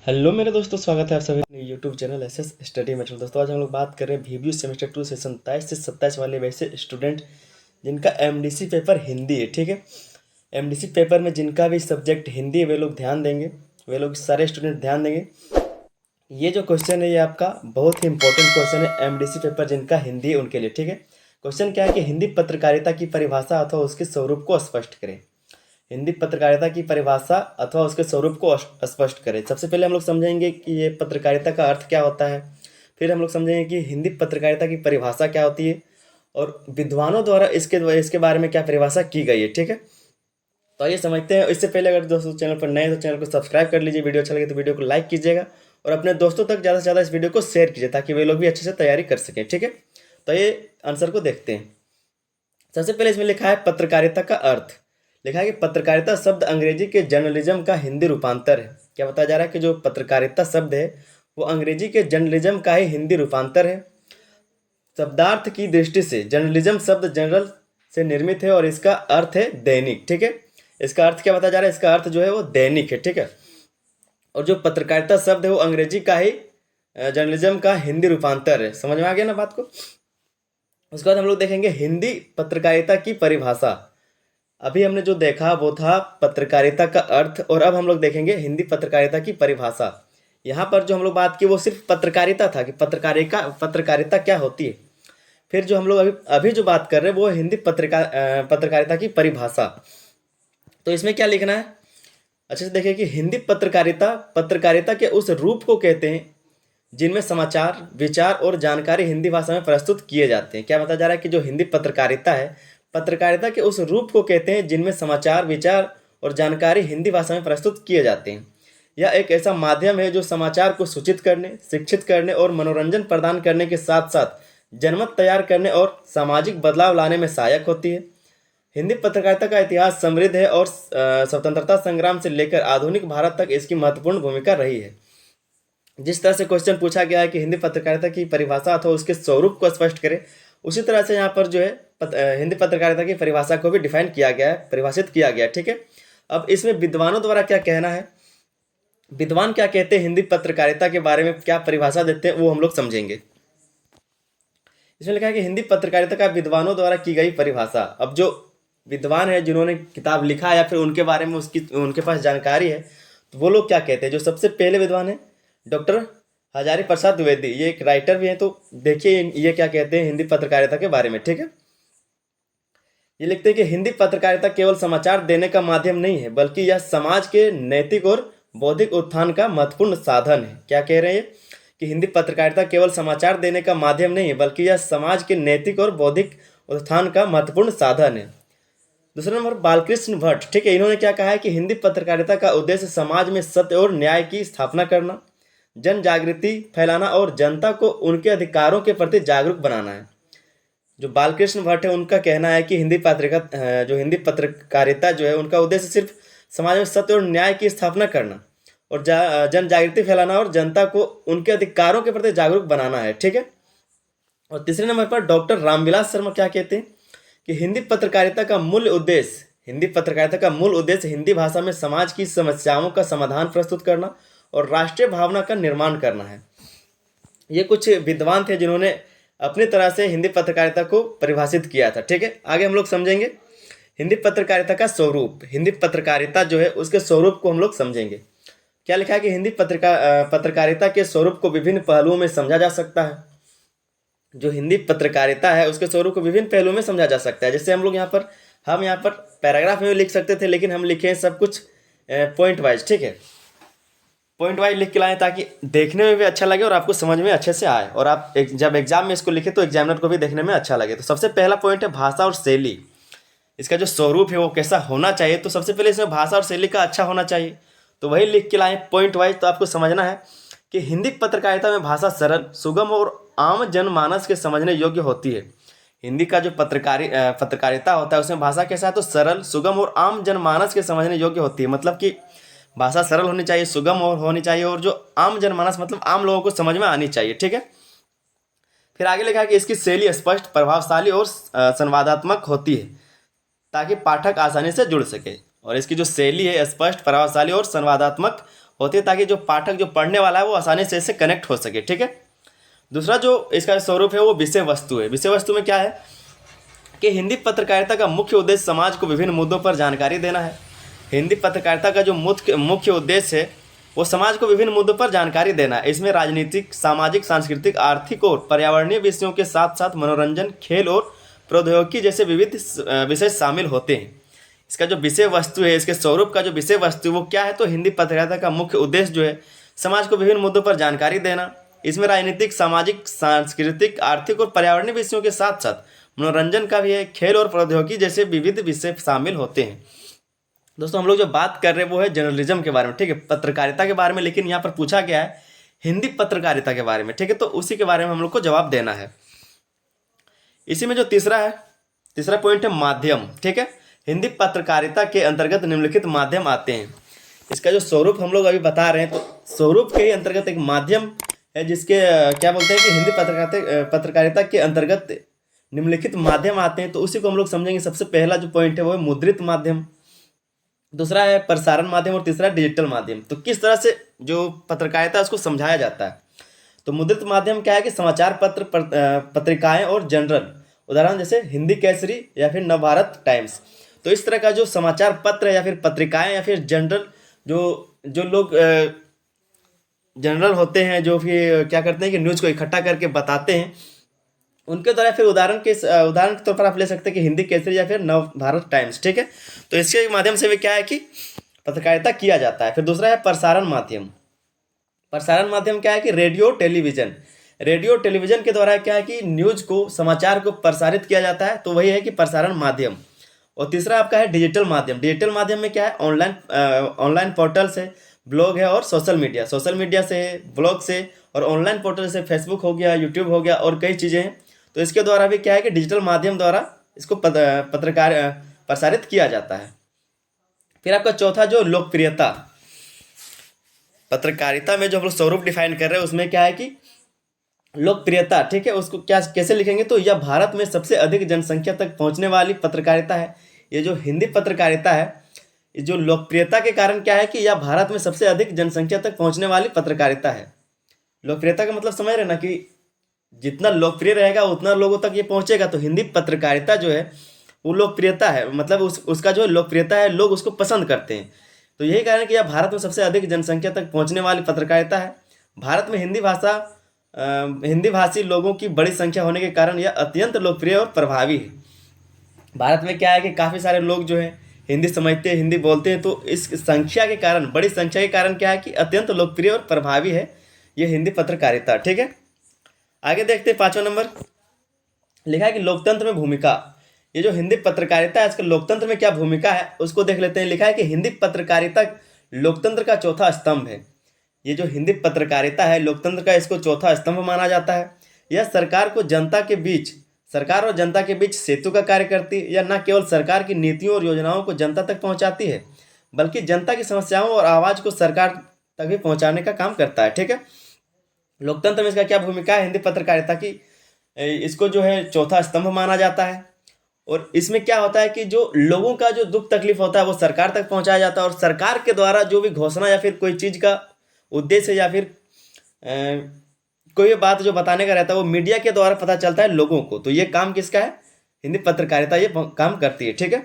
Hello मेरे दोस्तों, स्वागत है आप सभी अपने YouTube channel SS study method. दोस्तों आज हम लोग बात कर रहे हैं VBU सेमेस्टर 2 से 27 से 27 वाले वैसे स्टूडेंट जिनका एमडीसी पेपर हिंदी है। ठीक है, एमडीसी पेपर में जिनका भी सब्जेक्ट हिंदी है वे लोग ध्यान देंगे, वे लोग सारे स्टूडेंट ध्यान देंगे। ये जो क्वेश्चन है ये आपका बहुत ही इंपॉर्टेंट क्वेश्चन है एमडीसी पेपर जिनका हिंदी है उनके लिए। ठीक है, क्वेश्चन क्या है कि हिंदी पत्रकारिता की परिभाषा अथवा उसके स्वरूप को स्पष्ट करें। हिंदी पत्रकारिता की परिभाषा अथवा उसके स्वरूप को स्पष्ट करें। सबसे पहले हम लोग समझेंगे कि ये पत्रकारिता का अर्थ क्या होता है, फिर हम लोग समझेंगे कि हिंदी पत्रकारिता की परिभाषा क्या होती है और विद्वानों द्वारा इसके बारे में क्या परिभाषा की गई है। ठीक है, तो आइए समझते हैं। इससे पहले अगर दोस्तों चैनल पर नए हैं तो चैनल को सब्सक्राइब कर लीजिए, वीडियो अच्छा लगे तो वीडियो को लाइक कीजिएगा और अपने दोस्तों तक ज़्यादा से ज़्यादा इस वीडियो को शेयर कीजिए ताकि वे लोग भी अच्छे से तैयारी कर सकें। ठीक है, तो ये आंसर को देखते हैं। सबसे पहले इसमें लिखा है पत्रकारिता का अर्थ। लिखा है कि पत्रकारिता शब्द अंग्रेजी के जर्नलिज्म का हिंदी रूपांतर है। क्या बताया जा रहा है कि जो पत्रकारिता शब्द है वो अंग्रेजी के जर्नलिज्म का ही हिंदी रूपांतर है। शब्दार्थ की दृष्टि से जर्नलिज्म शब्द जनरल से निर्मित है और इसका अर्थ है दैनिक। ठीक है, इसका अर्थ क्या बताया जा रहा है, इसका अर्थ जो है वो दैनिक है। ठीक है, और जो पत्रकारिता शब्द है वो अंग्रेजी का ही जर्नलिज्म का हिंदी रूपांतर है। समझ में आ गया ना बात को। उसके बाद हम लोग देखेंगे हिंदी पत्रकारिता की परिभाषा। अभी हमने जो देखा वो था पत्रकारिता का अर्थ और अब हम लोग देखेंगे हिंदी पत्रकारिता की परिभाषा। यहाँ पर जो हम लोग बात की वो सिर्फ पत्रकारिता था कि पत्रकारिता क्या होती है। फिर जो हम लोग अभी जो बात कर रहे हैं वो है हिंदी पत्रकारिता की परिभाषा। तो इसमें क्या लिखना है अच्छे से देखिए कि हिंदी पत्रकारिता के उस रूप को कहते हैं जिनमें समाचार, विचार और जानकारी हिंदी भाषा में प्रस्तुत किए जाते हैं। क्या बताया जा रहा है कि जो हिंदी पत्रकारिता है, पत्रकारिता के उस रूप को कहते हैं जिनमें समाचार, विचार और जानकारी हिंदी भाषा में प्रस्तुत किए जाते हैं। यह एक ऐसा माध्यम है जो समाचार को सूचित करने, शिक्षित करने और मनोरंजन प्रदान करने के साथ साथ जनमत तैयार करने और सामाजिक बदलाव लाने में सहायक होती है। हिंदी पत्रकारिता का इतिहास समृद्ध है और स्वतंत्रता संग्राम से लेकर आधुनिक भारत तक इसकी महत्वपूर्ण भूमिका रही है। जिस तरह से क्वेश्चन पूछा गया है कि हिंदी पत्रकारिता की परिभाषा अथवा उसके स्वरूप को स्पष्ट करें, उसी तरह से यहाँ पर जो है हिंदी पत्रकारिता की परिभाषा को भी डिफाइन किया गया है, परिभाषित किया गया है। ठीक है, अब इसमें विद्वानों द्वारा क्या कहना है, विद्वान क्या कहते हैं हिंदी पत्रकारिता के बारे में, क्या परिभाषा देते हैं वो हम लोग समझेंगे। इसमें लिखा है कि हिंदी पत्रकारिता का विद्वानों द्वारा की गई परिभाषा। अब जो विद्वान है जिन्होंने किताब लिखा है या फिर उनके बारे में उनके पास जानकारी है तो वो लोग क्या कहते हैं। जो सबसे पहले विद्वान है डॉक्टर हजारी प्रसाद द्विवेदी, ये एक राइटर भी हैं। तो देखिए ये क्या कहते हैं हिंदी पत्रकारिता के बारे में। ठीक है, ये लिखते हैं कि हिंदी पत्रकारिता केवल समाचार देने का माध्यम नहीं है बल्कि यह समाज के नैतिक और बौद्धिक उत्थान का महत्वपूर्ण साधन है। क्या कह रहे हैं कि हिंदी पत्रकारिता केवल समाचार देने का माध्यम नहीं है बल्कि यह समाज के नैतिक और बौद्धिक उत्थान का महत्वपूर्ण साधन है। दूसरा नंबर बालकृष्ण भट्ट। ठीक है, इन्होंने क्या कहा है कि हिंदी पत्रकारिता का उद्देश्य समाज में सत्य और न्याय की स्थापना करना, जन जागृति फैलाना और जनता को उनके अधिकारों के प्रति जागरूक बनाना है। जो बालकृष्ण भट्ट है उनका कहना है कि हिंदी पत्रकारिता जो है उनका उद्देश्य सिर्फ समाज में सत्य और न्याय की स्थापना करना और जन जागृति फैलाना और जनता को उनके अधिकारों के प्रति जागरूक बनाना है। ठीक है, और तीसरे नंबर पर डॉक्टर रामविलास शर्मा क्या कहते हैं कि हिंदी पत्रकारिता का मूल उद्देश्य हिंदी भाषा में समाज की समस्याओं का समाधान प्रस्तुत करना और राष्ट्रीय भावना का निर्माण करना है। ये कुछ विद्वान थे जिन्होंने अपनी तरह से हिंदी पत्रकारिता को परिभाषित किया था। ठीक है, आगे हम लोग समझेंगे हिंदी पत्रकारिता का स्वरूप। हिंदी पत्रकारिता जो है उसके स्वरूप को हम लोग समझेंगे। क्या लिखा है कि हिंदी पत्रकारिता के स्वरूप को विभिन्न पहलुओं में समझा जा सकता है। जो हिंदी पत्रकारिता है उसके स्वरूप को विभिन्न पहलुओं में समझा जा सकता है। जैसे हम यहाँ पर पैराग्राफ में भी लिख सकते थे लेकिन हम लिखे हैं सब कुछ पॉइंट वाइज। ठीक है, पॉइंट वाइज लिख के लाएं ताकि देखने में भी अच्छा लगे और आपको समझ में अच्छे से आए और आप जब एग्जाम में इसको लिखे तो एग्जामिनर को भी देखने में अच्छा लगे। तो सबसे पहला पॉइंट है भाषा और शैली। इसका जो स्वरूप है वो कैसा होना चाहिए, तो सबसे पहले इसमें भाषा और शैली का अच्छा होना चाहिए। तो वही लिख के लाएं पॉइंट वाइज। तो आपको समझना है कि हिंदी पत्रकारिता में भाषा सरल, सुगम और आम जनमानस के समझने योग्य होती है। हिंदी का जो पत्रकारिता होता है उसमें भाषा कैसा है, तो सरल, सुगम और आम जनमानस के समझने योग्य होती है। मतलब कि भाषा सरल होनी चाहिए, सुगम और होनी चाहिए और जो आम जनमानस मतलब आम लोगों को समझ में आनी चाहिए। ठीक है, फिर आगे लिखा है कि इसकी शैली स्पष्ट, प्रभावशाली और संवादात्मक होती है ताकि पाठक आसानी से जुड़ सके। और इसकी जो शैली है स्पष्ट, प्रभावशाली और संवादात्मक होती है ताकि जो पाठक, जो पढ़ने वाला है, वो आसानी से इससे कनेक्ट हो सके। ठीक है। दूसरा जो इसका स्वरूप है वो विषय वस्तु है। विषय वस्तु में क्या है कि हिंदी पत्रकारिता का मुख्य उद्देश्य समाज को विभिन्न मुद्दों पर जानकारी देना है। हिंदी पत्रकारिता का जो मुख्य उद्देश्य है वो समाज को विभिन्न मुद्दों पर जानकारी देना है। इसमें राजनीतिक, सामाजिक, सांस्कृतिक, आर्थिक और पर्यावरणीय विषयों के साथ साथ मनोरंजन, खेल और प्रौद्योगिकी जैसे विविध विषय शामिल होते हैं। इसका जो विषय वस्तु है, इसके स्वरूप का जो विषय वस्तु वो क्या है, तो हिंदी पत्रकारिता का मुख्य उद्देश्य जो है समाज को विभिन्न मुद्दों पर जानकारी देना। इसमें राजनीतिक, सामाजिक, सांस्कृतिक, आर्थिक और पर्यावरणीय विषयों के साथ साथ मनोरंजन का भी है, खेल और प्रौद्योगिकी जैसे विविध विषय शामिल होते हैं। दोस्तों हम लोग जो बात कर रहे हैं वो है जर्नलिज्म के बारे में, ठीक है, पत्रकारिता के बारे में, लेकिन यहाँ पर पूछा गया है हिंदी पत्रकारिता के बारे में। ठीक है, तो उसी के बारे में हम लोग को जवाब देना है। इसी में जो तीसरा पॉइंट है माध्यम। ठीक है, हिंदी पत्रकारिता के अंतर्गत निम्नलिखित माध्यम आते हैं। इसका जो स्वरूप हम लोग अभी बता रहे हैं, तो स्वरूप के ही अंतर्गत एक माध्यम है जिसके क्या बोलते हैं कि हिंदी पत्रकारिता के अंतर्गत निम्नलिखित माध्यम आते हैं। तो उसी को हम लोग समझेंगे। सबसे पहला जो पॉइंट है वो है मुद्रित माध्यम, दूसरा है प्रसारण माध्यम और तीसरा डिजिटल माध्यम। तो किस तरह से जो पत्रकारिता है उसको समझाया जाता है। तो मुद्रित माध्यम क्या है कि समाचार पत्र, पत्रिकाएं और जर्नल, उदाहरण जैसे हिंदी केसरी या फिर नवभारत टाइम्स। तो इस तरह का जो समाचार पत्र या फिर पत्रिकाएं या फिर जर्नल, जो लोग जनरल होते हैं, जो फिर क्या करते हैं कि न्यूज़ को इकट्ठा करके बताते हैं, उनके द्वारा फिर उदाहरण के तौर पर आप ले सकते हैं कि हिंदी केसरी या फिर नवभारत टाइम्स। ठीक है, तो इसके माध्यम से भी क्या है कि पत्रकारिता किया जाता है। फिर दूसरा है प्रसारण माध्यम। प्रसारण माध्यम क्या है कि रेडियो टेलीविजन के द्वारा क्या है कि न्यूज़ को, समाचार को प्रसारित किया जाता है, तो वही है कि प्रसारण माध्यम। और तीसरा आपका है डिजिटल माध्यम। डिजिटल माध्यम में क्या है, ऑनलाइन पोर्टल से, ब्लॉग है और सोशल मीडिया से, ब्लॉग से और ऑनलाइन पोर्टल से, फेसबुक हो गया, यूट्यूब हो गया और कई चीज़ें हैं। तो इसके द्वारा भी क्या है कि डिजिटल माध्यम द्वारा इसको प्रसारित किया जाता है। फिर आपका चौथा जो लोकप्रियता, पत्रकारिता में जो हम लोग स्वरूप डिफाइन कर रहे हैं उसमें क्या है कि लोकप्रियता। ठीक है, उसको क्या कैसे लिखेंगे, तो यह भारत में सबसे अधिक जनसंख्या तक पहुंचने वाली पत्रकारिता है। ये जो हिंदी पत्रकारिता है, जो लोकप्रियता के कारण क्या है कि यह भारत में सबसे अधिक जनसंख्या तक पहुंचने वाली पत्रकारिता है। लोकप्रियता का मतलब समझ रहे ना कि जितना लोकप्रिय रहेगा उतना लोगों तक ये पहुंचेगा। तो हिंदी पत्रकारिता जो है वो लोकप्रियता है, मतलब उसका जो लोकप्रियता है, लोग उसको पसंद करते हैं। तो यही कारण है कि यह भारत में सबसे अधिक जनसंख्या तक पहुंचने वाली पत्रकारिता है। भारत में हिंदी भाषी लोगों की बड़ी संख्या होने के कारण यह अत्यंत लोकप्रिय और प्रभावी है। भारत में क्या है कि काफ़ी सारे लोग जो हैं हिंदी समझते हैं, हिंदी बोलते हैं, तो इस संख्या के कारण, बड़ी संख्या के कारण क्या है कि अत्यंत लोकप्रिय और प्रभावी है ये हिंदी पत्रकारिता। ठीक है, आगे देखते हैं 5वां नंबर लिखा है कि लोकतंत्र में भूमिका। ये जो हिंदी पत्रकारिता है इसके लोकतंत्र में क्या भूमिका है उसको देख लेते हैं। लिखा है कि हिंदी पत्रकारिता लोकतंत्र का चौथा स्तंभ है। ये जो हिंदी पत्रकारिता है लोकतंत्र का, इसको चौथा स्तंभ माना जाता है। यह सरकार और जनता के बीच सेतु का कार्य करती है। यह न केवल सरकार की नीतियों और योजनाओं को जनता तक पहुंचाती है, बल्कि जनता की समस्याओं और आवाज़ को सरकार तक भी पहुंचाने का काम करता है। ठीक है, लोकतंत्र में इसका क्या भूमिका है हिंदी पत्रकारिता की, इसको जो है चौथा स्तंभ माना जाता है। और इसमें क्या होता है कि जो लोगों का जो दुख तकलीफ होता है वो सरकार तक पहुंचाया जाता है, और सरकार के द्वारा जो भी घोषणा या फिर कोई चीज़ का उद्देश्य या फिर कोई बात जो बताने का रहता है वो मीडिया के द्वारा पता चलता है लोगों को। तो ये काम किसका है, हिंदी पत्रकारिता ये काम करती है। ठीक है,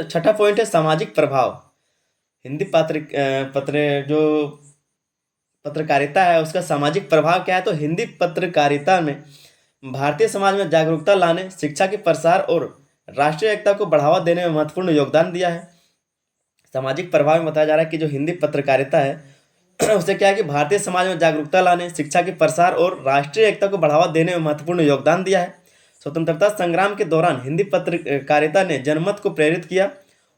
छठा पॉइंट है सामाजिक प्रभाव। हिंदी जो पत्रकारिता है उसका सामाजिक प्रभाव क्या है, तो हिंदी पत्रकारिता में भारतीय समाज में जागरूकता लाने, शिक्षा के प्रसार और राष्ट्रीय एकता को बढ़ावा देने में महत्वपूर्ण योगदान दिया है। सामाजिक प्रभाव में बताया जा रहा है कि जो हिंदी पत्रकारिता है उससे क्या है कि भारतीय समाज में जागरूकता लाने, शिक्षा के प्रसार और राष्ट्रीय एकता को बढ़ावा देने में महत्वपूर्ण योगदान दिया है। स्वतंत्रता संग्राम के दौरान हिंदी पत्रकारिता ने जनमत को प्रेरित किया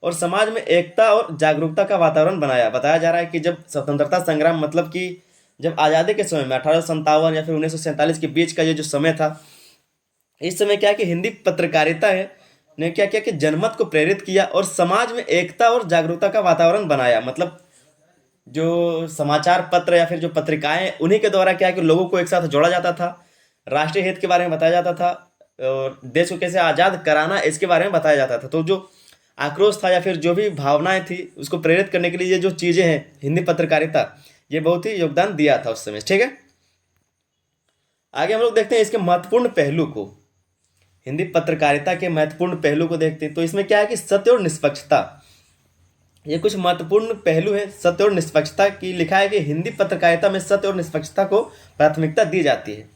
और समाज में एकता और जागरूकता का वातावरण बनाया। बताया जा रहा है कि जब स्वतंत्रता संग्राम मतलब कि जब आज़ादी के समय में 1857 या फिर 1947 के बीच का ये जो समय था, इस समय क्या है कि हिंदी पत्रकारिता है ने क्या किया कि जनमत को प्रेरित किया और समाज में एकता और जागरूकता का वातावरण बनाया। मतलब जो समाचार पत्र या फिर जो पत्रिकाएं उन्हीं के द्वारा क्या है कि लोगों को एक साथ जोड़ा जाता था, राष्ट्रीय हित के बारे में बताया जाता था और देश को कैसे आज़ाद कराना इसके बारे में बताया जाता था। तो जो आक्रोश था या फिर जो भी भावनाएं थी उसको प्रेरित करने के लिए ये जो चीज़ें हैं हिंदी पत्रकारिता, ये बहुत ही योगदान दिया था उस समय। ठीक है, आगे हम लोग देखते हैं इसके महत्वपूर्ण पहलू को। हिंदी पत्रकारिता के महत्वपूर्ण पहलू को देखते हैं तो इसमें क्या है कि सत्य और निष्पक्षता, ये कुछ महत्वपूर्ण पहलू है सत्य और निष्पक्षता की। लिखा है कि हिंदी पत्रकारिता में सत्य और निष्पक्षता को प्राथमिकता दी जाती है।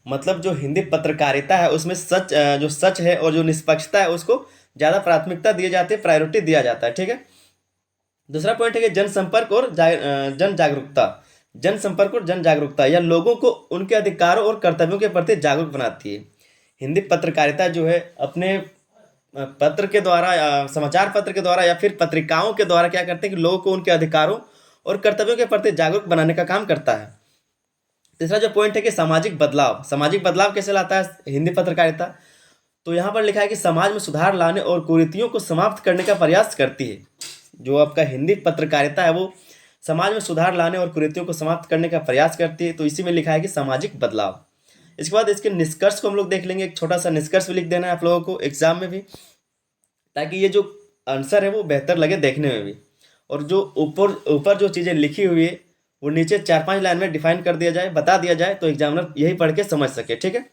मतलब जो हिंदी पत्रकारिता है उसमें सच, जो सच है और जो निष्पक्षता है उसको ज़्यादा प्राथमिकता दी जाती है, प्रायोरिटी दिया जाता है। ठीक है, दूसरा पॉइंट है कि जनसंपर्क और जन जागरूकता। जनसंपर्क और जन जागरूकता या लोगों को उनके अधिकारों और कर्तव्यों के प्रति जागरूक बनाती है। हिंदी पत्रकारिता जो है अपने पत्र के द्वारा या समाचार पत्र के द्वारा या फिर पत्रिकाओं के द्वारा क्या करते हैं कि लोगों को उनके अधिकारों और कर्तव्यों के प्रति जागरूक बनाने का काम करता है। तीसरा जो पॉइंट है कि सामाजिक बदलाव। सामाजिक बदलाव कैसे लाता है हिंदी पत्रकारिता, तो यहाँ पर लिखा है कि समाज में सुधार लाने और कुरीतियों को समाप्त करने का प्रयास करती है। जो आपका हिंदी पत्रकारिता है वो समाज में सुधार लाने और कुरीतियों को समाप्त करने का प्रयास करती है, तो इसी में लिखा है कि सामाजिक बदलाव। इसके बाद इसके निष्कर्ष को हम लोग देख लेंगे। एक छोटा सा निष्कर्ष भी लिख देना है आप लोगों को एग्जाम में भी, ताकि ये जो आंसर है वो बेहतर लगे देखने में भी। और जो ऊपर ऊपर जो चीज़ें लिखी हुई है वो नीचे 4-5 लाइन में डिफाइन कर दिया जाए, बता दिया जाए, तो एग्जामिनर यही पढ़ के समझ सके। ठीक है,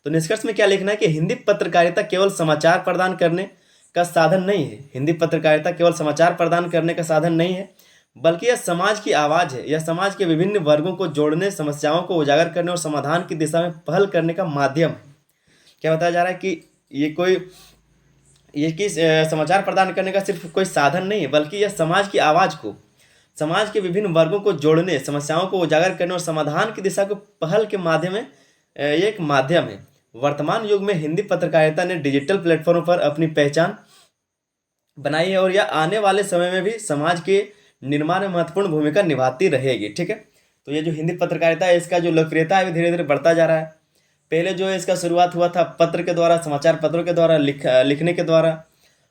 तो निष्कर्ष में क्या लिखना है कि हिंदी पत्रकारिता केवल समाचार प्रदान करने का साधन नहीं है। हिंदी पत्रकारिता केवल समाचार प्रदान करने का साधन नहीं है, बल्कि यह समाज की आवाज़ है। यह समाज के विभिन्न वर्गों को जोड़ने, समस्याओं को उजागर करने और समाधान की दिशा में पहल करने का माध्यम है। क्या बताया जा रहा है कि ये समाचार प्रदान करने का सिर्फ कोई साधन नहीं है, बल्कि यह समाज की आवाज़ को, समाज के विभिन्न वर्गों को जोड़ने, समस्याओं को उजागर करने और समाधान की दिशा को पहल के माध्यम में ये एक माध्यम है। वर्तमान युग में हिंदी पत्रकारिता ने डिजिटल प्लेटफॉर्म पर अपनी पहचान बनाई है और यह आने वाले समय में भी समाज के निर्माण में महत्वपूर्ण भूमिका निभाती रहेगी। ठीक है, तो ये जो हिंदी पत्रकारिता है इसका जो लोकप्रियता है धीरे धीरे बढ़ता जा रहा है। पहले जो है इसका शुरुआत हुआ था पत्र के द्वारा, समाचार पत्रों के द्वारा लिखने के द्वारा,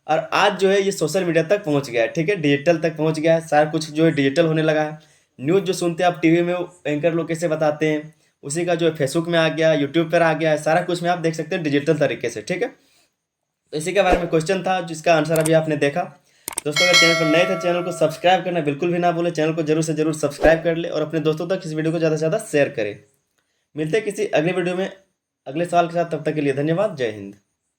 और आज जो है ये सोशल मीडिया तक पहुंच गया है। ठीक है, डिजिटल तक पहुंच गया है, सारा कुछ जो है डिजिटल होने लगा है। न्यूज़ जो सुनते हैं आप टीवी में, एंकर लोग कैसे बताते हैं, उसी का जो है फेसबुक में आ गया, यूट्यूब पर आ गया है, सारा कुछ में आप देख सकते हैं डिजिटल तरीके से। ठीक है, तो इसी के बारे में क्वेश्चन था जिसका आंसर अभी आपने देखा। दोस्तों अगर चैनल पर नए थे चैनल को सब्सक्राइब करना बिल्कुल भी ना भूलें, चैनल को जरूर से जरूर सब्सक्राइब कर ले और अपने दोस्तों तक इस वीडियो को ज़्यादा से ज़्यादा शेयर करें। मिलते हैं किसी अगले वीडियो में अगले सवाल के साथ, तब तक के लिए धन्यवाद। जय हिंद।